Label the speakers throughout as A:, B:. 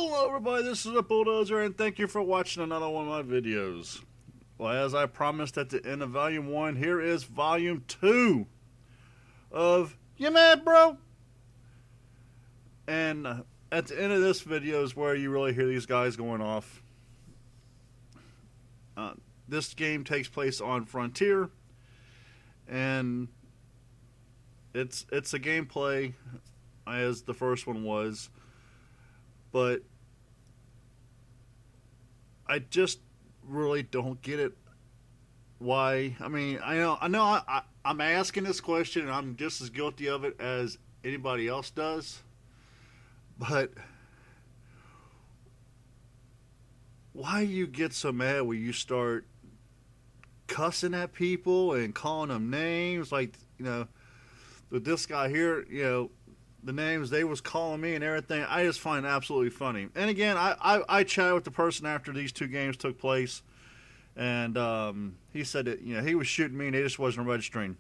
A: Hello everybody, this is MrBulldozer and thank you for watching another one of my videos. Well, as I promised at the end of Volume 1, here is Volume 2 of You Mad Bro? And at the end of this video is where you really hear these guys going off. This game takes place on Frontier, and it's a gameplay as the first one was. But I just really don't get it. Why? I mean, I'm asking this question, and I'm just as guilty of it as anybody else does. But why do you get so mad when you start cussing at people and calling them names? Like, with this guy here, the names they was calling me and everything, I just find absolutely funny. And again, I chatted with the person after these two games took place, and he said that he was shooting me and they just wasn't registering.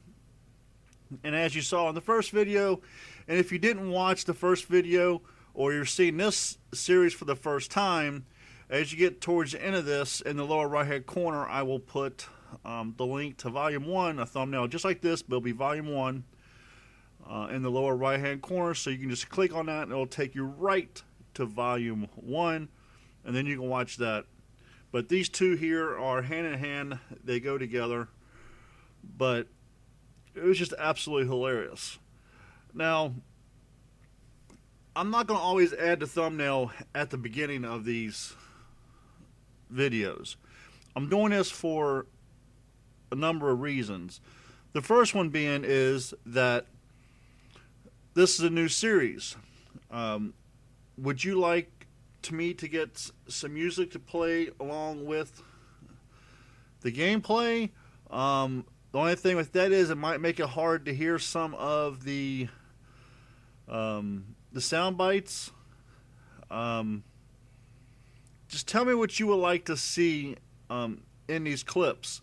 A: And as you saw in the first video, and if you didn't watch the first video or you're seeing this series for the first time, as you get towards the end of this, in the lower right hand corner, I will put the link to Volume 1, a thumbnail just like this, but it'll be Volume 1. In the lower right hand corner, so you can just click on that and it'll take you right to Volume 1, and then you can watch that. But these two here are hand in hand, they go together, but it was just absolutely hilarious. Now, I'm not going to always add the thumbnail at the beginning of these videos. I'm doing this for a number of reasons. The first one being is that this is a new series. Would you like me to get some music to play along with the gameplay? The only thing with that is it might make it hard to hear some of the sound bites. Just tell me what you would like to see in these clips.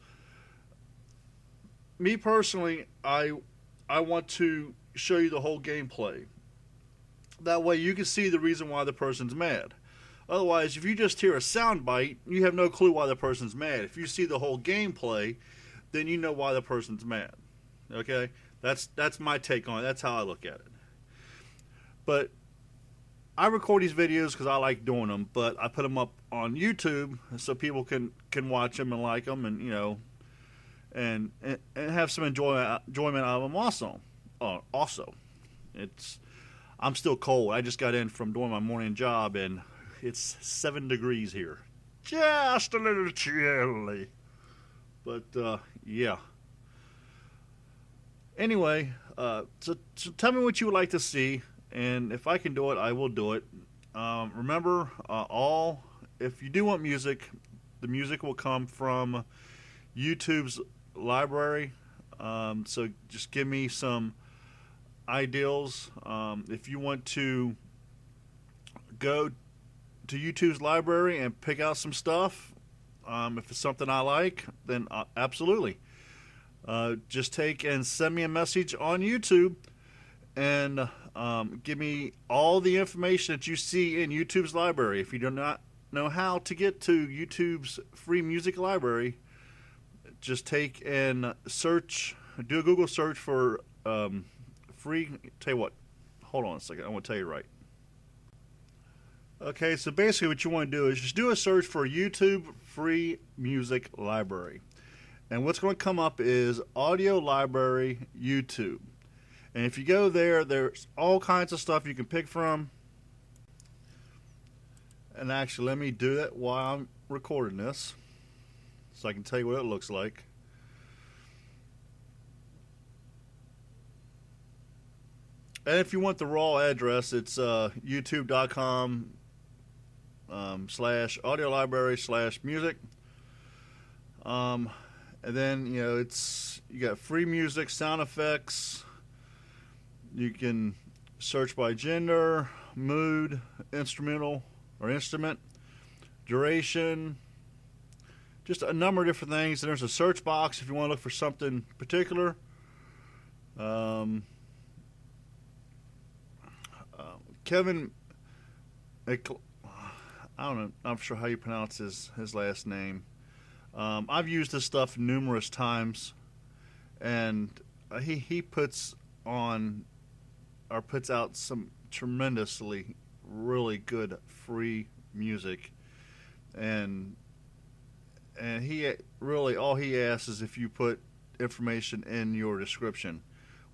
A: Me personally, I want to show you the whole gameplay. That way you can see the reason why the person's mad. Otherwise, if you just hear a sound bite, you have no clue why the person's mad. If you see the whole gameplay, then you know why the person's mad. Okay? That's my take on it. That's how I look at it. But I record these videos because I like doing them, but I put them up on YouTube so people can watch them and like them, and and have some enjoyment out of them also. I'm still cold. I just got in from doing my morning job, and it's 7 degrees here. Just a little chilly. But, yeah. Anyway, so tell me what you would like to see, and if I can do it, I will do it. Remember, if you do want music, the music will come from YouTube's library. So just give me some ideals. If you want to go to YouTube's library and pick out some stuff, if it's something I like, then absolutely. Just take and send me a message on YouTube and give me all the information that you see in YouTube's library. If you do not know how to get to YouTube's free music library, just take and search, do a Google search for free. Tell you what, hold on a second, I want to tell you right. Okay, so basically what you want to do is just do a search for YouTube free music library. And what's going to come up is Audio Library YouTube. And if you go there, there's all kinds of stuff you can pick from. And actually, let me do that while I'm recording this, so I can tell you what it looks like. And if you want the raw address, it's youtube.com /audio library /music. And then, you got free music, sound effects. You can search by gender, mood, instrumental or instrument, duration, just a number of different things. And there's a search box if you want to look for something particular. Kevin I don't know. I'm not sure how you pronounce his last name. I've used this stuff numerous times, and he puts on or puts out some tremendously really good free music, and he really all he asks is if you put information in your description,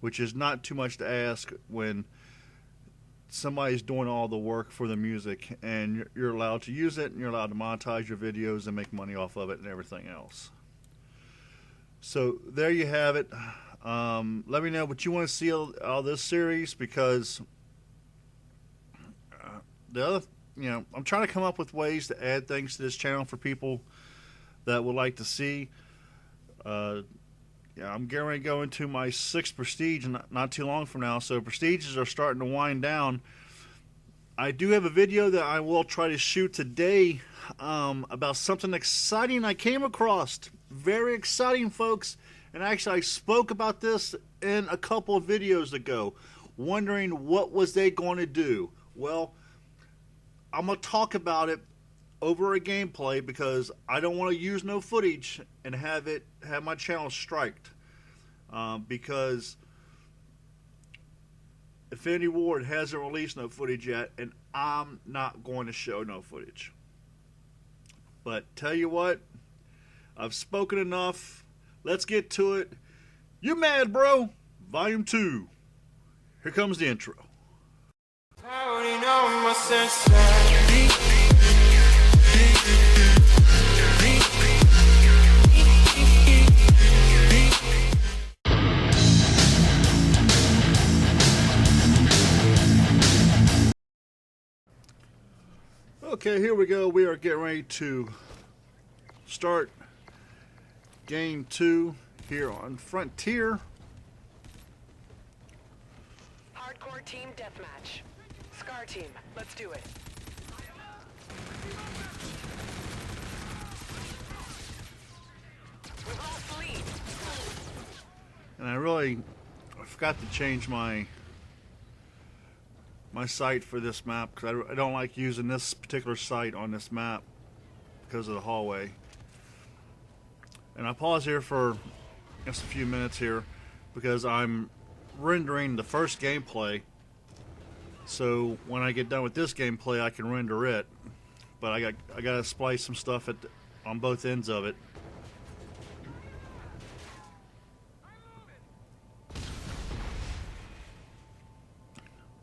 A: which is not too much to ask when somebody's doing all the work for the music, and you're allowed to use it, and you're allowed to monetize your videos and make money off of it and everything else. So there you have it. Let me know what you want to see out of this series, because the other, I'm trying to come up with ways to add things to this channel for people that would like to see. I'm getting ready to go into my 6th Prestige not too long from now, so Prestiges are starting to wind down. I do have a video that I will try to shoot today about something exciting I came across. Very exciting, folks. And actually, I spoke about this in a couple of videos ago, wondering what was they going to do. Well, I'm going to talk about it over a gameplay, because I don't want to use no footage and have my channel striked, because Infinity Ward hasn't released no footage yet, and I'm not going to show no footage. But tell you what, I've spoken enough. Let's get to it. You mad, bro? Volume 2. Here comes the intro. Okay, here we go. We are getting ready to start game 2 here on Frontier.
B: Hardcore team deathmatch. Scar team, let's do it. We've lost the lead.
A: And I forgot to change my site for this map, because I don't like using this particular site on this map because of the hallway. And I pause here for just a few minutes here because I'm rendering the first gameplay, so when I get done with this gameplay I can render it, but I got to splice some stuff on both ends of it.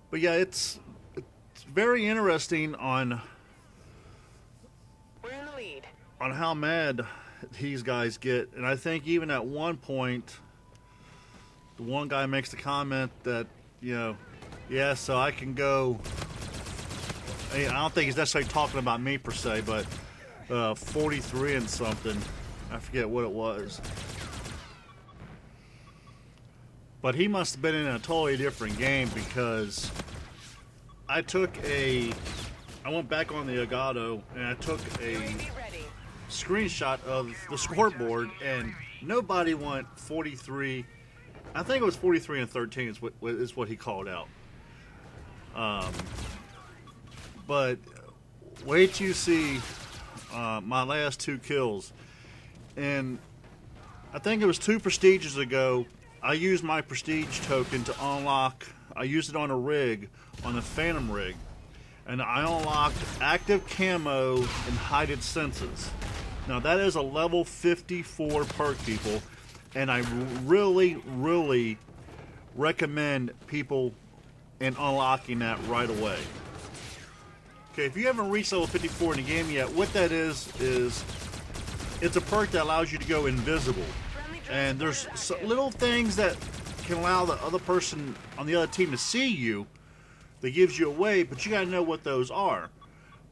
A: But yeah, it's very interesting on
B: We're in the lead.
A: On how mad these guys get. And I think even at one point, the one guy makes the comment that, yeah, so I can go, I don't think he's necessarily talking about me per se, but 43 and something. I forget what it was. But he must have been in a totally different game, because I went back on the Elgato and I took a screenshot of the scoreboard, and nobody went 43. I think it was 43 and 13 is what he called out. But wait till you see my last 2 kills. And I think it was 2 Prestiges ago, I used my Prestige token to unlock, I used it on a rig, on the Phantom rig, and I unlocked active camo and heightened senses. Now that is a level 54 perk, people, and I really, really recommend people in unlocking that right away. Okay, if you haven't reached level 54 in the game yet, what that is it's a perk that allows you to go invisible. And there's little things that can allow the other person on the other team to see you that gives you away, but you gotta know what those are.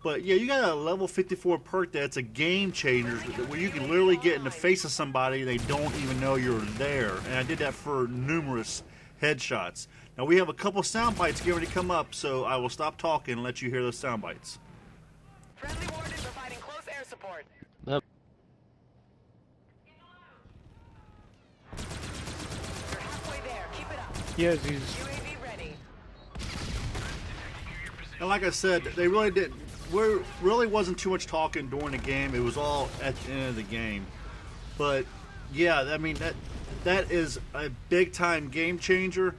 A: But yeah, you got a level 54 perk that's a game changer, where you can literally get in the face of somebody and they don't even know you're there. And I did that for numerous headshots. Now we have a couple sound bites getting ready to come up, so I will stop talking and let you hear those sound bites.
B: Friendly warden providing close air support.
C: Yep.
B: You're halfway there. Keep it up.
C: Yes, he's...
B: UAV ready.
A: And like I said, they really didn't we really wasn't too much talking during the game. It was all at the end of the game. But yeah, I mean that is a big time game changer.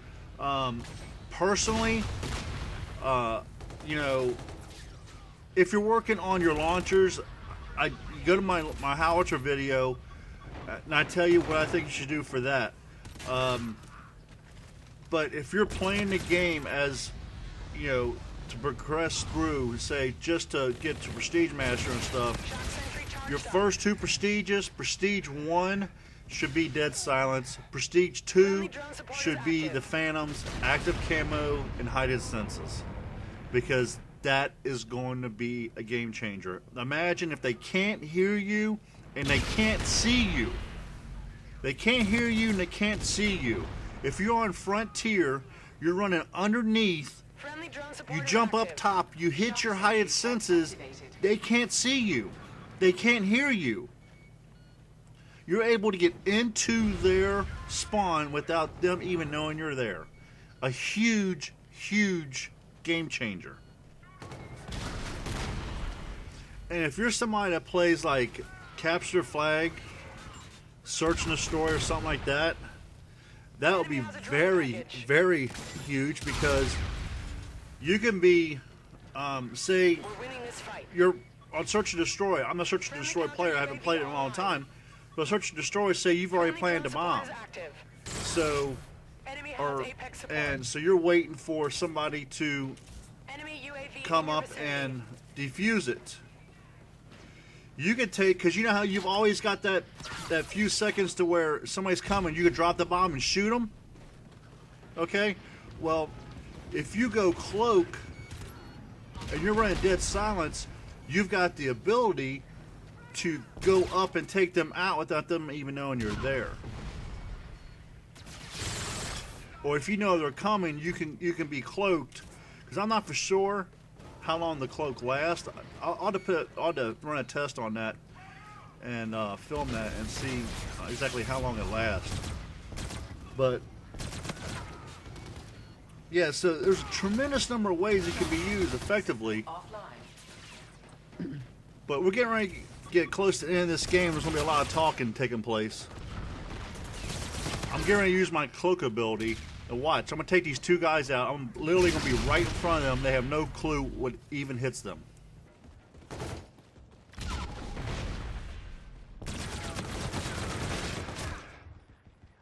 A: Personally, you know, if you're working on your launchers, I go to my howitzer video, and I tell you what I think you should do for that. But if you're playing the game as, you know, to progress through, say, just to get to Prestige Master and stuff, your first two Prestiges, Prestige 1 should be Dead Silence, Prestige 2 should be the Phantoms, Active Camo, and Heightened Senses. Because that is going to be a game changer. Imagine if they can't hear you and they can't see you. They can't hear you and they can't see you. If you're on Frontier, you're running underneath, you jump up top, you hit your heightened senses, they can't see you. They can't hear you. You're able to get into their spawn without them even knowing you're there. A huge, huge game changer. And if you're somebody that plays like Capture Flag, Search and Destroy or something like that, that would be very, very huge, because you can be, say, you're on Search and Destroy. I'm a Search and Destroy player. I haven't played it in a long time. But Search and Destroy, say you've already planned a bomb. So, so you're waiting for somebody to come up and defuse it. You could take, because you know how you've always got that few seconds to where somebody's coming, you could drop the bomb and shoot them. Okay? Well, if you go cloak and you're running Dead Silence, you've got the ability to go up and take them out without them even knowing you're there. Or if you know they're coming, you can be cloaked. Because I'm not for sure how long the cloak lasts. I'll have to run a test on that and film that and see exactly how long it lasts. But yeah, so there's a tremendous number of ways it can be used effectively. But we're getting ready to get close to the end of this game. There's going to be a lot of talking taking place. I'm getting ready to use my cloak ability. And watch, I'm going to take these two guys out. I'm literally going to be right in front of them. They have no clue what even hits them.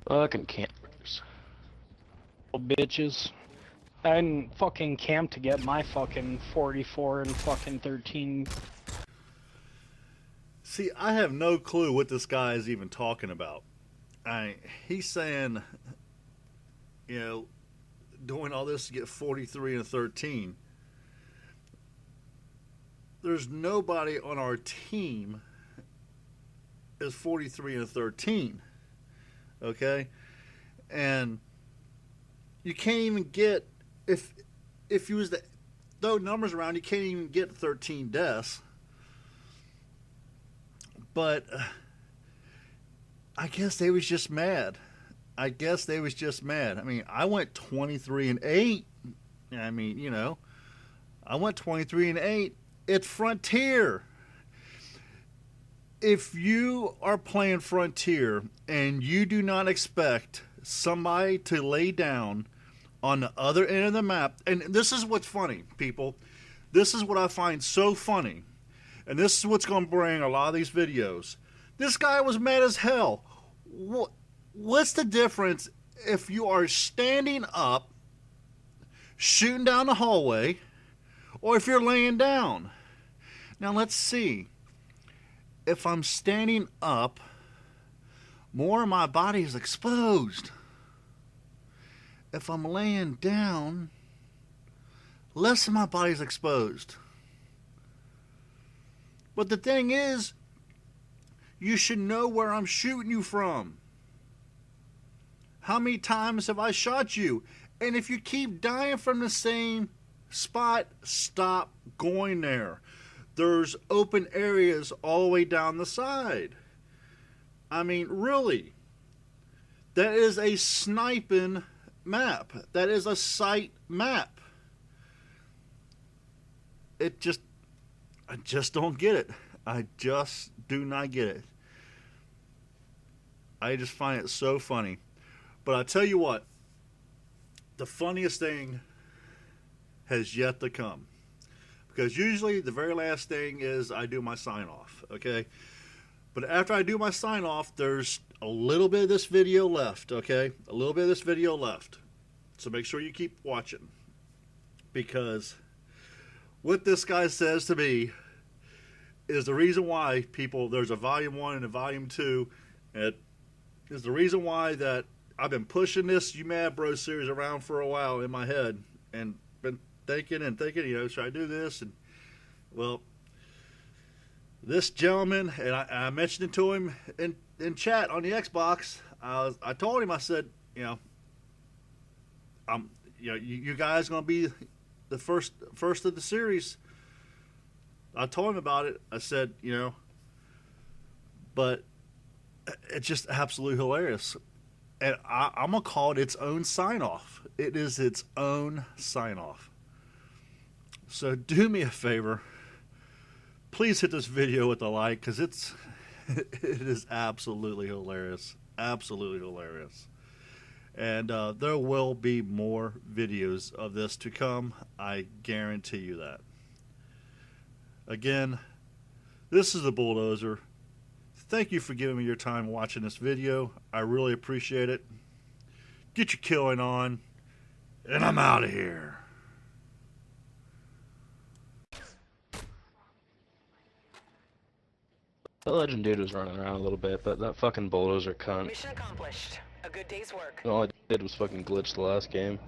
C: Fucking campers. Little bitches. I didn't fucking camp to get my fucking 44 and fucking 13.
A: See, I have no clue what this guy is even talking about. He's saying, you know, doing all this to get 43 and 13. There's nobody on our team is 43 and 13. Okay? And you can't even get, if you was to throw numbers around, you can't even get 13 deaths. But I guess they was just mad. I mean, I went 23 and 8. I mean, you know, I went 23 and 8 at Frontier. If you are playing Frontier and you do not expect somebody to lay down on the other end of the map, and this is what's funny, people. This is what I find so funny. And this is what's going to bring a lot of these videos. This guy was mad as hell. What's the difference if you are standing up, shooting down the hallway, or if you're laying down? Now let's see. If I'm standing up, more of my body is exposed. If I'm laying down, less of my body is exposed. But the thing is, you should know where I'm shooting you from. How many times have I shot you? And if you keep dying from the same spot, stop going there. There's open areas all the way down the side. I mean, really. That is a sniping map. That is a sight map. It just, I just don't get it. I just do not get it. I just find it so funny. But I tell you what, the funniest thing has yet to come. Because usually the very last thing is I do my sign off, okay? But after I do my sign off, there's a little bit of this video left, okay? A little bit of this video left. So make sure you keep watching. Because what this guy says to me is the reason why there's a volume 1 and a volume 2. It is the reason why that I've been pushing this You Mad Bro series around for a while in my head. And been thinking, should I do this? And, well, this gentleman, and I mentioned it to him in chat on the Xbox. I told him, I said, you guys gonna be the first of the series. I told him about it. I said, but it's just absolutely hilarious, and I'm gonna call it its own sign off. It is its own sign off. So do me a favor. Please hit this video with a like, because it is absolutely hilarious. Absolutely hilarious. And there will be more videos of this to come. I guarantee you that. Again, this is the Bulldozer. Thank you for giving me your time watching this video. I really appreciate it. Get your killing on, and I'm out of here.
C: The legend dude was running around a little bit, but that fucking bulldozer cunt.
B: Mission accomplished. A good day's work.
C: All I did was fucking glitch the last game.